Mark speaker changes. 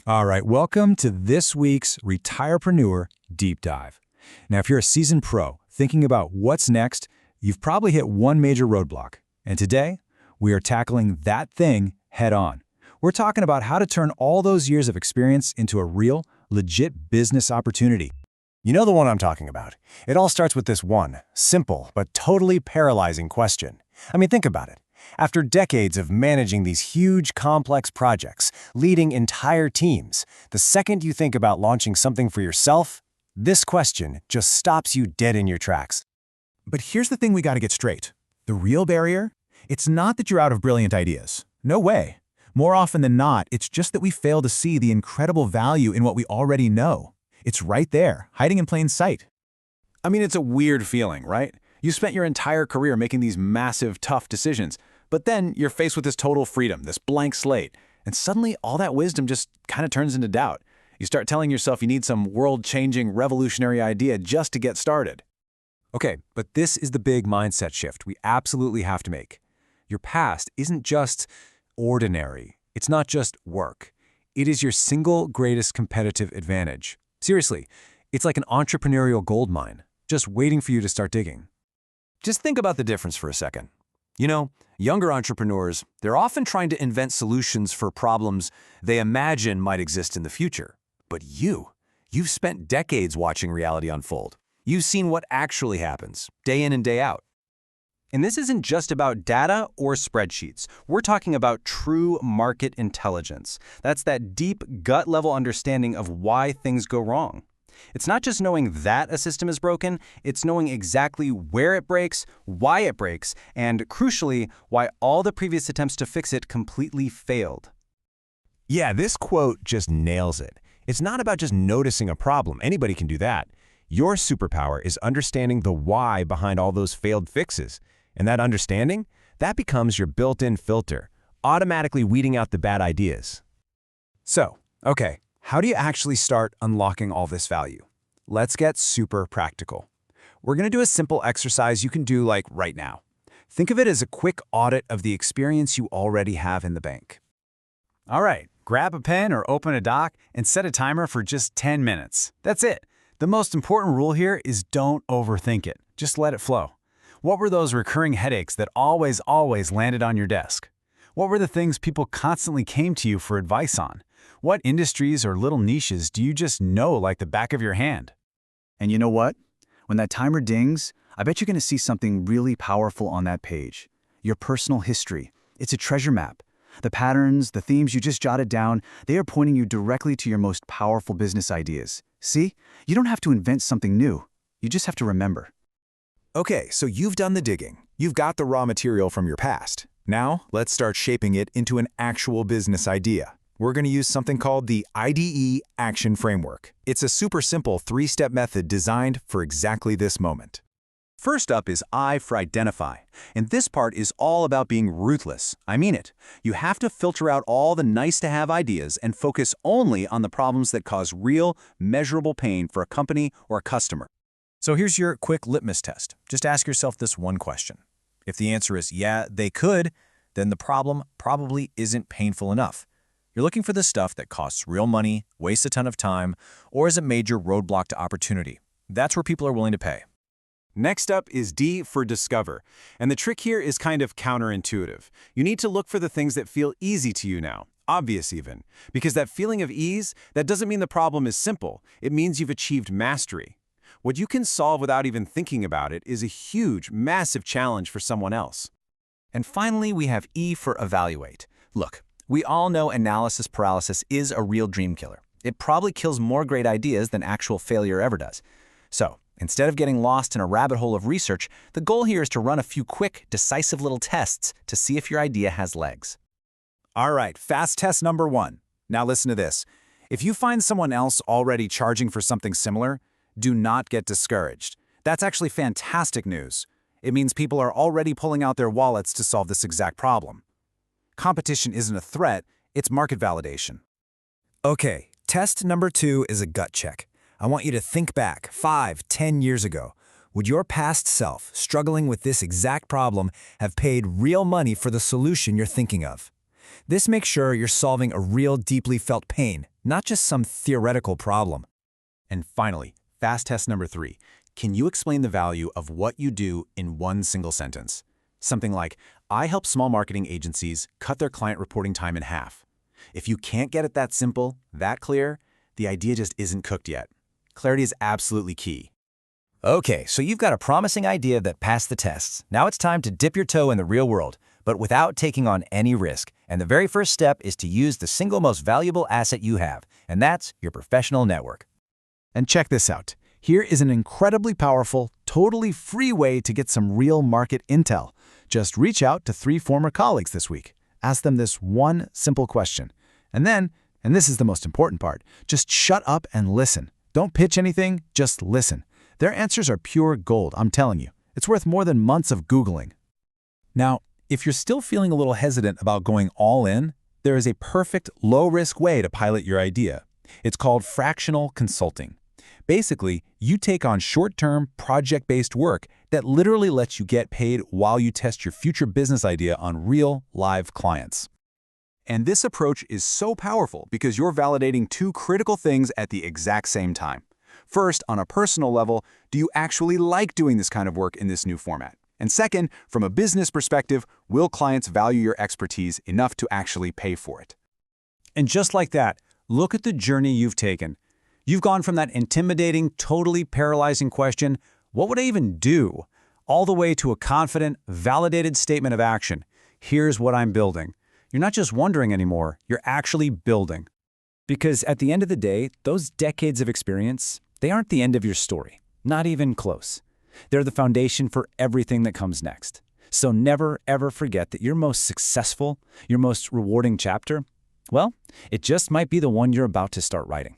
Speaker 1: All right, welcome to this week's Retirepreneur Deep Dive. Now, if you're a seasoned pro thinking about what's next, you've probably hit one major roadblock. And today, we are tackling that thing head on. We're talking about how to turn all those years of experience into a real, legit business opportunity.
Speaker 2: You know the one I'm talking about. It all starts with this one, simple but totally paralyzing question. I mean, think about it. After decades of managing these huge, complex projects, leading entire teams, the second you think about launching something for yourself, this question just stops you dead in your tracks.
Speaker 3: But here's the thing we got to get straight. The real barrier? It's not that you're out of brilliant ideas. No way. More often than not, it's just that we fail to see the incredible value in what we already know. It's right there, hiding in plain sight.
Speaker 4: I mean, it's a weird feeling, right? You spent your entire career making these massive, tough decisions, but then you're faced with this total freedom, this blank slate, and suddenly all that wisdom just kind of turns into doubt. You start telling yourself you need some world-changing, revolutionary idea just to get started.
Speaker 1: Okay, but this is the big mindset shift we absolutely have to make. Your past isn't just ordinary. It's not just work. It is your single greatest competitive advantage. Seriously, it's like an entrepreneurial goldmine, just waiting for you to start digging.
Speaker 5: Just think about the difference for a second. You know, younger entrepreneurs, they're often trying to invent solutions for problems they imagine might exist in the future. But you've spent decades watching reality unfold. You've seen what actually happens, day in and day out.
Speaker 6: And this isn't just about data or spreadsheets. We're talking about true market intelligence. That's that deep gut-level understanding of why things go wrong. It's not just knowing that a system is broken, it's knowing exactly where it breaks, why it breaks, and crucially, why all the previous attempts to fix it completely failed.
Speaker 2: Yeah, this quote just nails it. It's not about just noticing a problem. Anybody can do that. Your superpower is understanding the why behind all those failed fixes. And that understanding, that becomes your built-in filter, automatically weeding out the bad ideas.
Speaker 1: So, okay, how do you actually start unlocking all this value? Let's get super practical. We're going to do a simple exercise you can do like right now. Think of it as a quick audit of the experience you already have in the bank. All right, grab a pen or open a doc and set a timer for just 10 minutes. That's it. The most important rule here is don't overthink it. Just let it flow. What were those recurring headaches that always landed on your desk? What were the things people constantly came to you for advice on? What industries or little niches do you just know like the back of your hand?
Speaker 7: And you know what? When that timer dings, I bet you're going to see something really powerful on that page. Your personal history. It's a treasure map. The patterns, the themes you just jotted down, they are pointing you directly to your most powerful business ideas. See? You don't have to invent something new. You just have to remember.
Speaker 3: Okay, so you've done the digging. You've got the raw material from your past. Now, let's start shaping it into an actual business idea. We're going to use something called the IDEATE Action Framework. It's a super simple 3-step method designed for exactly this moment.
Speaker 6: First up is I for identify, and this part is all about being ruthless. I mean it. You have to filter out all the nice-to-have ideas and focus only on the problems that cause real, measurable pain for a company or a customer.
Speaker 1: So here's your quick litmus test. Just ask yourself this one question. If the answer is yeah, they could, then the problem probably isn't painful enough. You're looking for the stuff that costs real money, wastes a ton of time, or is a major roadblock to opportunity. That's where people are willing to pay.
Speaker 4: Next up is D for discover, and the trick here is kind of counterintuitive. You need to look for the things that feel easy to you now, obvious even, because that feeling of ease, that doesn't mean the problem is simple. It means you've achieved mastery. What you can solve without even thinking about it is a huge, massive challenge for someone else.
Speaker 6: And finally, we have E for evaluate. Look, we all know analysis paralysis is a real dream killer. It probably kills more great ideas than actual failure ever does. So, instead of getting lost in a rabbit hole of research, the goal here is to run a few quick, decisive little tests to see if your idea has legs.
Speaker 3: All right, fast test number 1. Now listen to this. If you find someone else already charging for something similar, do not get discouraged. That's actually fantastic news. It means people are already pulling out their wallets to solve this exact problem. Competition isn't a threat, it's market validation. Okay, test number 2 is a gut check. I want you to think back 5, 10 years ago. Would your past self, struggling with this exact problem, have paid real money for the solution you're thinking of?
Speaker 2: This makes sure you're solving a real deeply felt pain, not just some theoretical problem.
Speaker 3: And finally, fast test number 3. Can you explain the value of what you do in one single sentence? Something like, I help small marketing agencies cut their client reporting time in half. If you can't get it that simple, that clear, the idea just isn't cooked yet. Clarity is absolutely key.
Speaker 2: Okay, so you've got a promising idea that passed the tests. Now it's time to dip your toe in the real world, but without taking on any risk. And the very first step is to use the single most valuable asset you have, and that's your professional network.
Speaker 3: And check this out. Here is an incredibly powerful, totally free way to get some real market intel. Just reach out to 3 former colleagues this week. Ask them this one simple question. And then, and this is the most important part, just shut up and listen. Don't pitch anything, just listen. Their answers are pure gold, I'm telling you. It's worth more than months of Googling. Now, if you're still feeling a little hesitant about going all in, there is a perfect low-risk way to pilot your idea. It's called fractional consulting. Basically, you take on short-term, project-based work that literally lets you get paid while you test your future business idea on real, live clients. And this approach is so powerful because you're validating 2 critical things at the exact same time. First, on a personal level, do you actually like doing this kind of work in this new format? And second, from a business perspective, will clients value your expertise enough to actually pay for it?
Speaker 1: And just like that, look at the journey you've taken. You've gone from that intimidating, totally paralyzing question, what would I even do? All the way to a confident, validated statement of action. Here's what I'm building. You're not just wondering anymore, you're actually building. Because at the end of the day, those decades of experience, they aren't the end of your story. Not even close. They're the foundation for everything that comes next. So never, ever forget that your most successful, your most rewarding chapter, well, it just might be the one you're about to start writing.